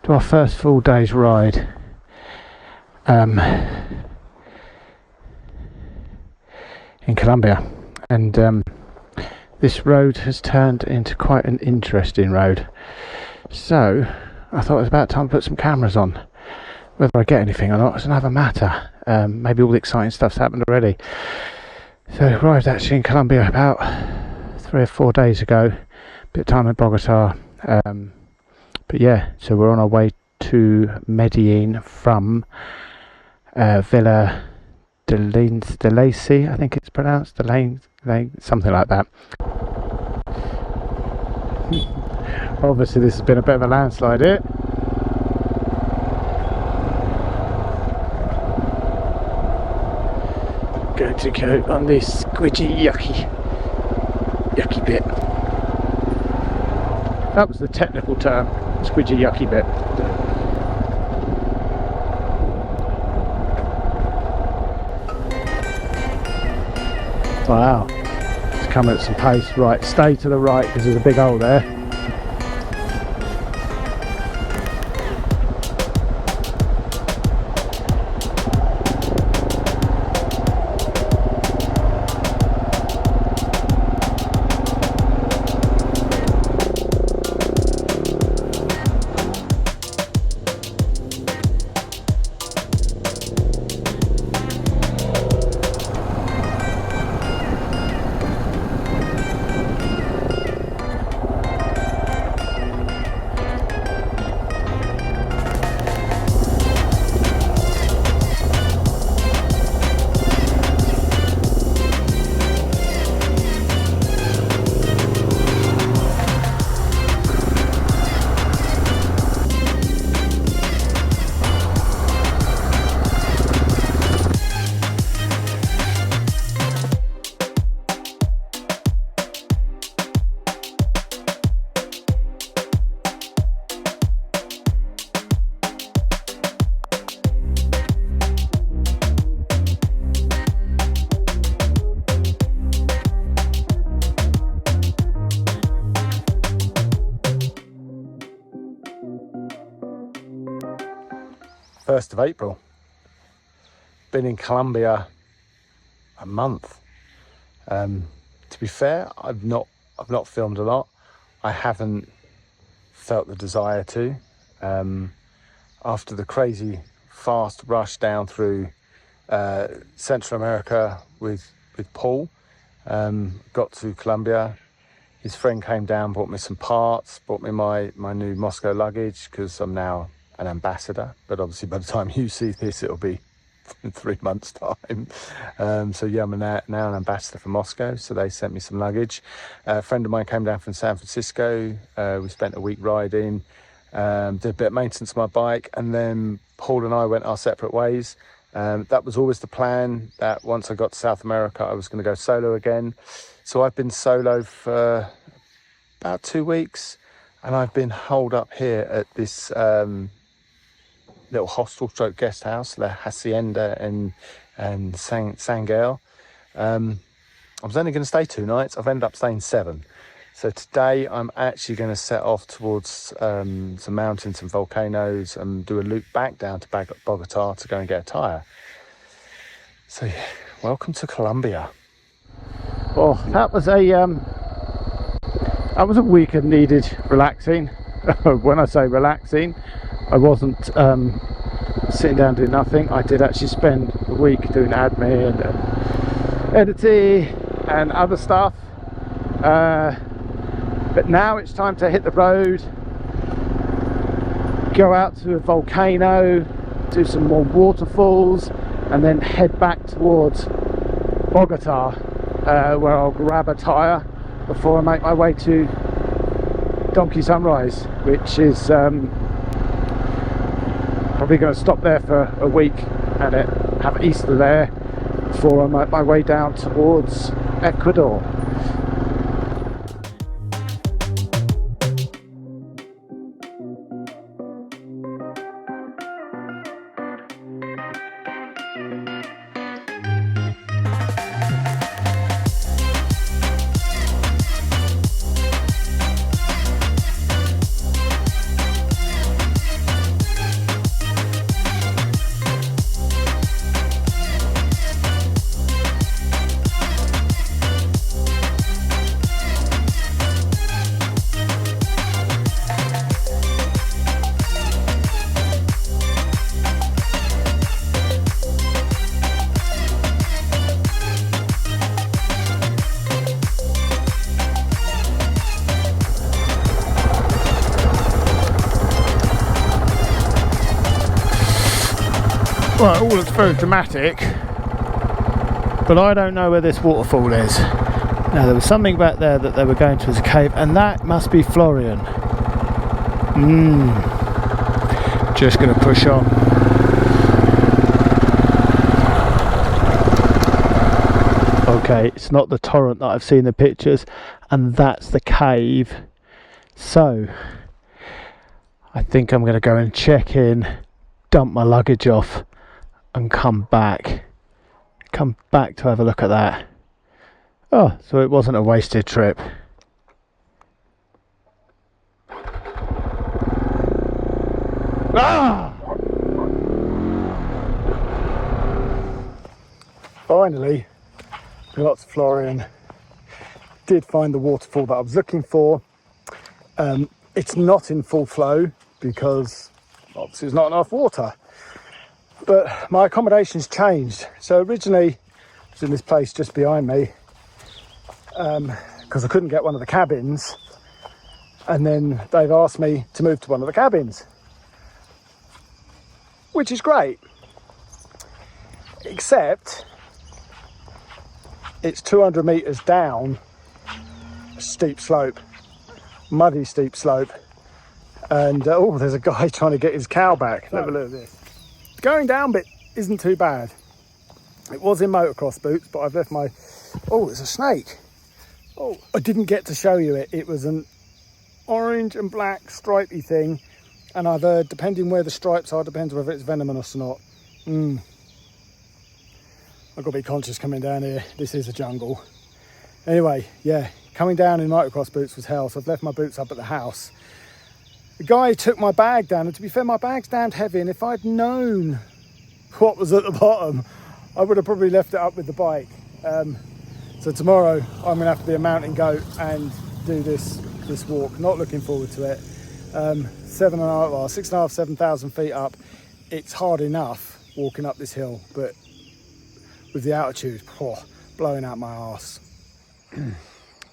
to our first full day's ride. In Colombia, and this road has turned into quite an interesting road, so I thought it was about time to put some cameras on. Whether I get anything or not is another matter. Maybe all the exciting stuff's happened already. So I arrived actually in Colombia about 3 or 4 days ago, bit of time in Bogota, but yeah, so we're on our way to Medellin from Villa de Lacy, I think it's pronounced, something like that. Obviously this has been a bit of a landslide here. Going to go on this squidgy yucky bit. That was the technical term, squidgy yucky bit. Wow, it's coming at some pace. Right, stay to the right because there's a big hole there. First of April. Been in Colombia a month. To be fair, I've not filmed a lot. I haven't felt the desire to. After the crazy fast rush down through Central America with Paul, got to Colombia. His friend came down, bought me some parts, bought me my new Moscow luggage, because I'm now an ambassador, but obviously by the time you see this it'll be in 3 months time. So yeah, I'm now an ambassador for Moscow, so they sent me some luggage. A friend of mine came down from San Francisco. We spent a week riding, did a bit of maintenance on my bike, and then Paul and I went our separate ways. That was always the plan, that once I got to South America I was going to go solo again. So I've been solo for about 2 weeks, and I've been holed up here at this little hostel stroke guest house, La Hacienda and San Gael. I was only going to stay 2 nights. I've ended up staying 7. So today I'm actually going to set off towards some mountains and volcanoes and do a loop back down to Bogota to go and get a tyre. So yeah, welcome to Colombia. Well, that was a week of needed relaxing. When I say relaxing, I wasn't sitting down doing nothing. I did actually spend a week doing admin and editing and other stuff. But now it's time to hit the road, go out to a volcano, do some more waterfalls, and then head back towards Bogota, where I'll grab a tyre before I make my way to Donkey Sunrise, which is probably going to stop there for a week and have Easter there before I make my way down towards Ecuador. Well, it all looks very dramatic, but I don't know where this waterfall is. Now, there was something back there that they were going to as a cave, and that must be Florian. Just going to push on. Okay, it's not the torrent that I've seen in the pictures, and that's the cave. So, I think I'm going to go and check in, dump my luggage off, and come back to have a look at that. Oh, so it wasn't a wasted trip. Ah! Finally, got to Florian. Did find the waterfall that I was looking for. It's not in full flow because obviously there's not enough water. But my accommodation's changed. So originally I was in this place just behind me because I couldn't get one of the cabins, and then they've asked me to move to one of the cabins, which is great, except it's 200 meters down a steep slope, muddy steep slope, and oh, there's a guy trying to get his cow back. Have a look at this. The going down bit isn't too bad. It was in motocross boots, but I've left my... Oh, it's a snake. Oh, I didn't get to show you it. It was an orange and black stripy thing, and I've heard, depending where the stripes are, depends whether it's venomous or not. I've got to be conscious coming down here. This is a jungle. Anyway, yeah, coming down in motocross boots was hell, so I've left my boots up at the house. The guy took my bag down, and to be fair, my bag's damned heavy, and if I'd known what was at the bottom, I would have probably left it up with the bike. So tomorrow I'm gonna have to be a mountain goat and do this walk. Not looking forward to it. 6,500, 7,000 feet up. It's hard enough walking up this hill, but with the altitude, blowing out my arse.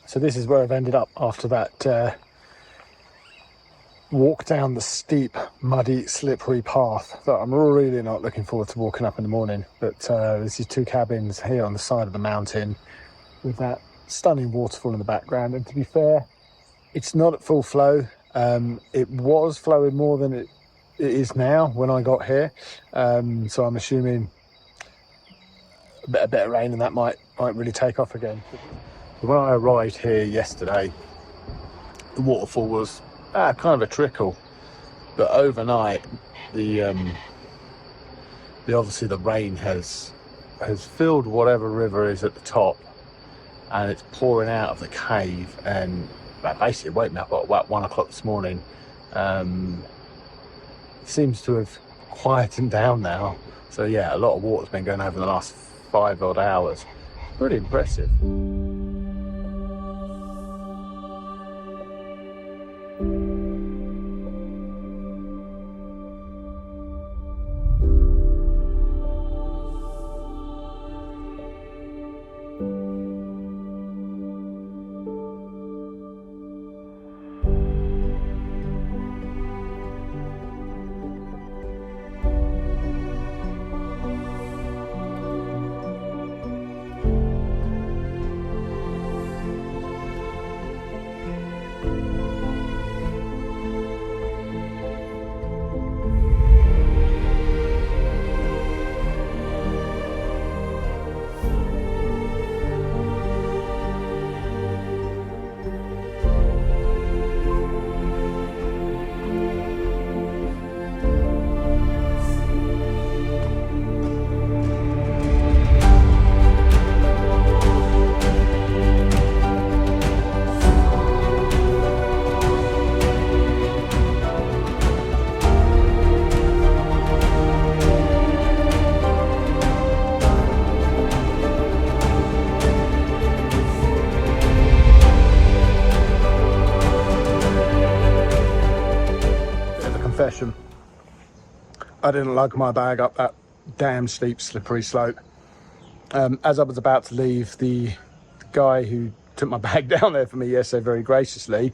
So this is where I've ended up after that walk down the steep, muddy, slippery path that I'm really not looking forward to walking up in the morning. But there's these two cabins here on the side of the mountain with that stunning waterfall in the background. And to be fair, it's not at full flow. It was flowing more than it is now when I got here. So I'm assuming a bit of rain and that might really take off again. When I arrived here yesterday, the waterfall was kind of a trickle, but overnight obviously the rain has filled whatever river is at the top, and it's pouring out of the cave, and that basically woke me up at about 1 o'clock this morning. It seems to have quietened down now, so yeah, a lot of water's been going over the last 5 odd hours. Pretty impressive. Confession, I didn't lug my bag up that damn steep slippery slope. As I was about to leave, the guy who took my bag down there for me yesterday very graciously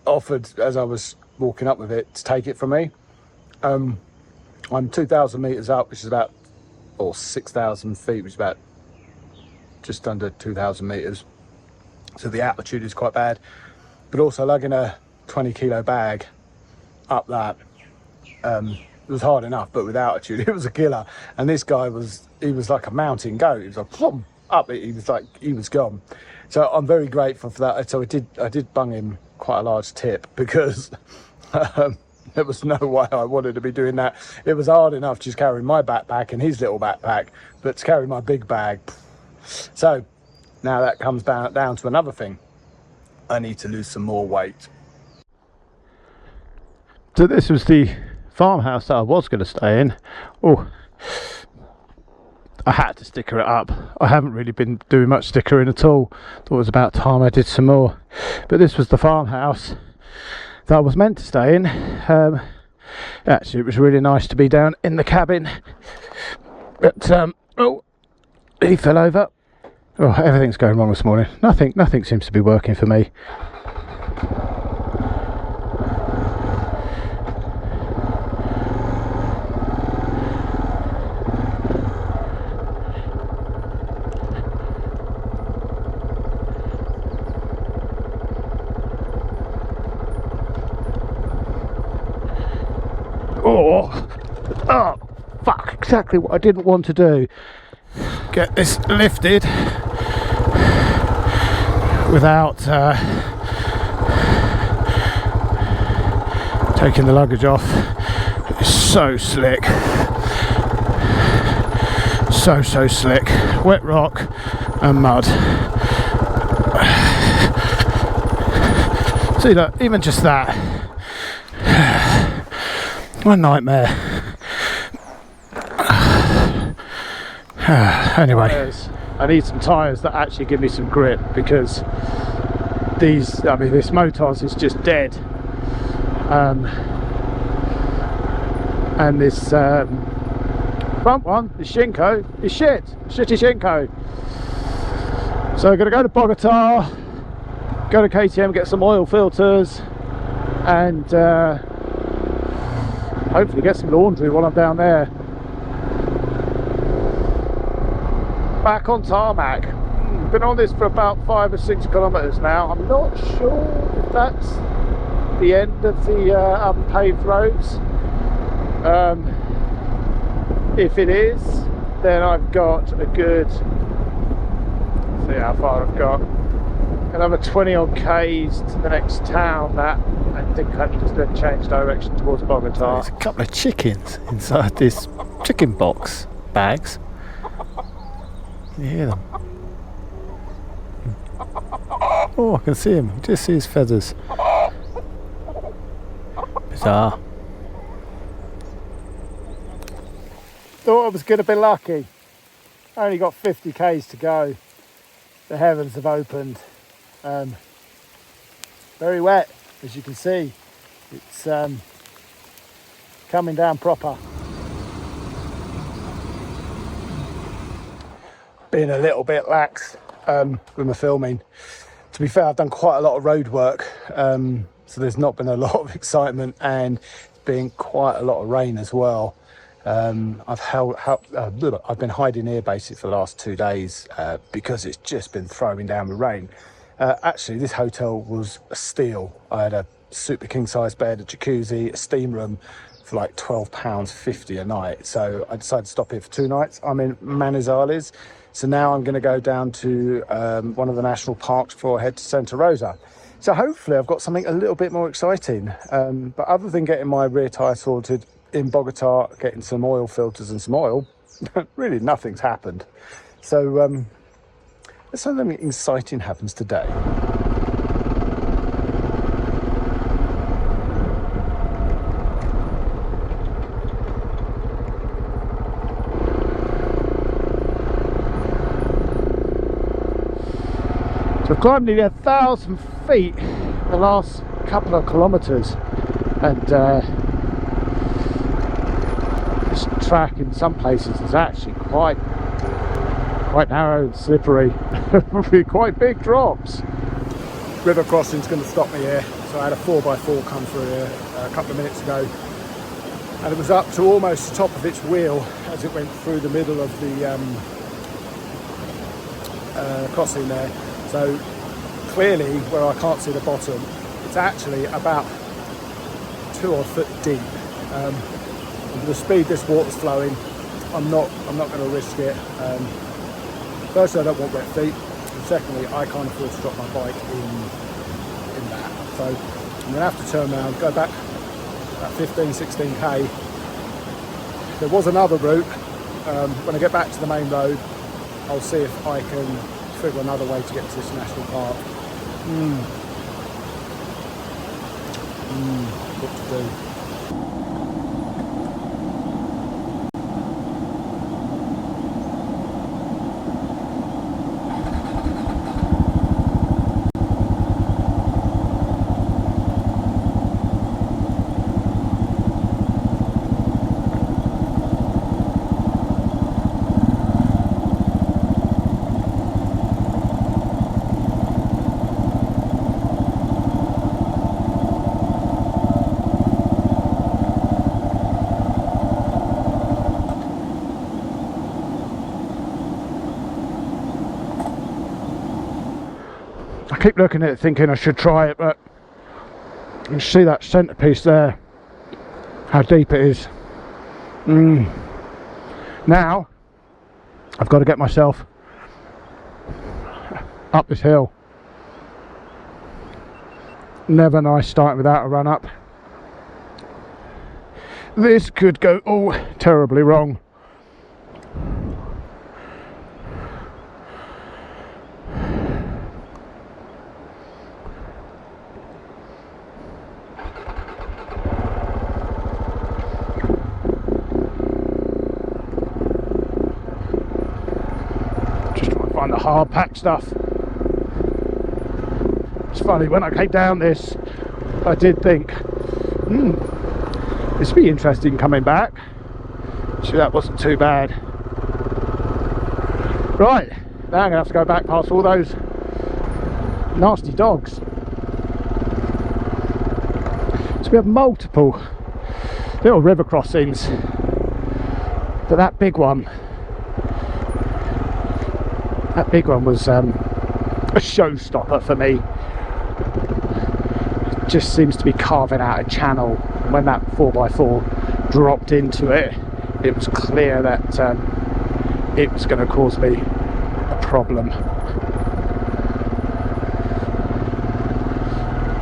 offered, as I was walking up with it, to take it from me. I I'm 2,000 meters up, which is about, or 6,000 feet, which is about just under 2,000 meters. So the altitude is quite bad, but also lugging a 20 kilo bag up that, it was hard enough, but with altitude, it was a killer. And this guy he was like a mountain goat. He was like, plum, up it. He was gone. So I'm very grateful for that. So I did bung him quite a large tip, because there was no way I wanted to be doing that. It was hard enough just carrying my backpack and his little backpack, but to carry my big bag. So now that comes down to another thing. I need to lose some more weight. So this was the farmhouse that I was going to stay in. Oh, I had to sticker it up. I haven't really been doing much stickering at all. Thought it was about time I did some more. But this was the farmhouse that I was meant to stay in. Actually, it was really nice to be down in the cabin. But oh, he fell over. Oh, everything's going wrong this morning. Nothing seems to be working for me. Oh, fuck, exactly what I didn't want to do. Get this lifted without taking the luggage off. It's so slick. So slick. Wet rock and mud. See, look, even just that. What a nightmare. Anyway, I need some tyres that actually give me some grip, because this Motos is just dead. And this front one, the Shinko, is shitty Shinko. So I'm going to go to Bogota, go to KTM, get some oil filters, and hopefully get some laundry while I'm down there. Back on tarmac. Been on this for about 5 or 6 kilometers now. I'm not sure if that's the end of the unpaved roads. If it is, then I've got a good, let's see how far I've got, another 20 odd k's to the next town. That I think I'm just going to change direction towards Bogota. There's a couple of chickens inside this chicken box bags. Can you hear them? Oh, I can see him. Just see his feathers. Bizarre. Thought I was going to be lucky. I only got 50 k's to go. The heavens have opened. Very wet, as you can see. It's coming down proper. Being a little bit lax with my filming. To be fair, I've done quite a lot of road work, so there's not been a lot of excitement, and it's been quite a lot of rain as well. I've been hiding here basically for the last 2 days because it's just been throwing down with rain. Actually, this hotel was a steal. I had a super king size bed, a jacuzzi, a steam room for like £12.50 a night. So I decided to stop here for 2 nights. I'm in Manizales. So now I'm going to go down to one of the national parks before I head to Santa Rosa. So hopefully I've got something a little bit more exciting. But other than getting my rear tyre sorted in Bogota, getting some oil filters and some oil, really nothing's happened. So let's hope something exciting happens today. So I've climbed nearly 1,000 feet the last couple of kilometres, and this track in some places is actually quite narrow and slippery with quite big drops. River crossing's going to stop me here, so I had a 4x4 come through here a couple of minutes ago. and it was up to almost the top of its wheel as it went through the middle of the crossing there. So clearly, where I can't see the bottom, it's actually about 2 odd foot deep. And with the speed this water's flowing, I'm not going to risk it. Firstly, I don't want wet feet, and secondly, I can't afford to drop my bike in that. So I'm going to have to turn around, go back about 15-16k. There was another route. When I get back to the main road, I'll see if I can figure another way to get to this national park. What to do? I keep looking at it thinking I should try it, but you can see that centrepiece there, how deep it is. Now I've got to get myself up this hill. Never nice starting without a run up. This could go terribly wrong. The hard pack stuff. It's funny, when I came down this, I did think this would be interesting coming back. So that wasn't too bad. Right, now I'm gonna have to go back past all those nasty dogs. So we have multiple little river crossings, but that big one was a showstopper for me. It just seems to be carving out a channel. When that 4x4 dropped into it, it was clear that it was going to cause me a problem.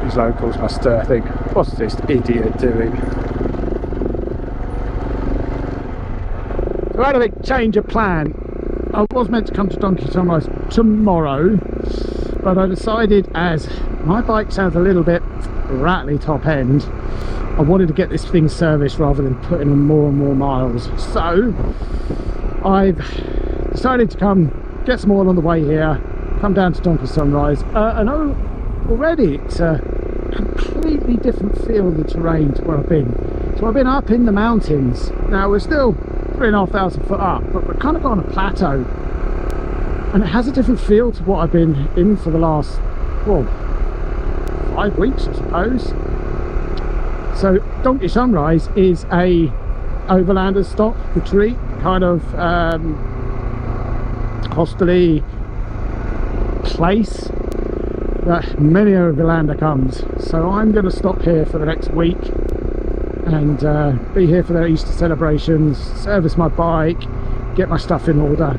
These locals must think, what's this idiot doing? So I had a big change of plan. I was meant to come to Donkey Sunrise tomorrow, but I decided, as my bike sounds a little bit rattly top end, I wanted to get this thing serviced rather than putting in more and more miles. So I've decided to come get some oil on the way here, come down to Donkey Sunrise, and already it's a completely different feel of the terrain to where I've been. So I've been up in the mountains. Now we're still 3,500 foot up, but we're kind of on a plateau, and it has a different feel to what I've been in for the last 5 weeks, I suppose. So Donkey Sunrise is a overlanders stop retreat, kind of hostelry place that many overlander comes. So I'm going to stop here for the next week and be here for their Easter celebrations, service my bike, get my stuff in order.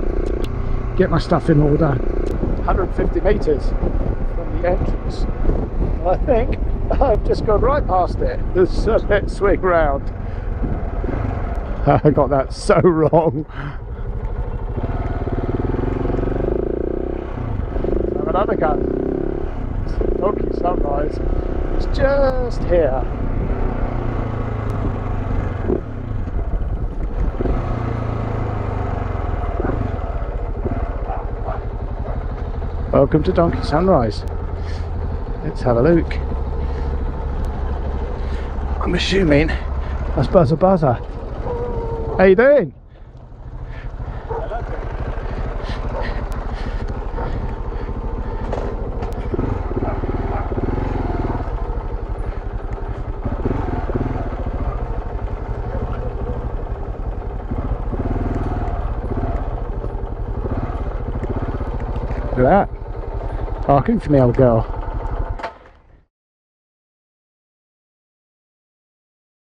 150 metres from the entrance. I think I've just gone right past it. So let's swing round. I got that so wrong. Have another go. Donkey Sunrise is just here. Welcome to Donkey Sunrise. Let's have a look. I'm assuming that's Buzzer Buzzer. How you doing? Look at that. Talking to me, old girl.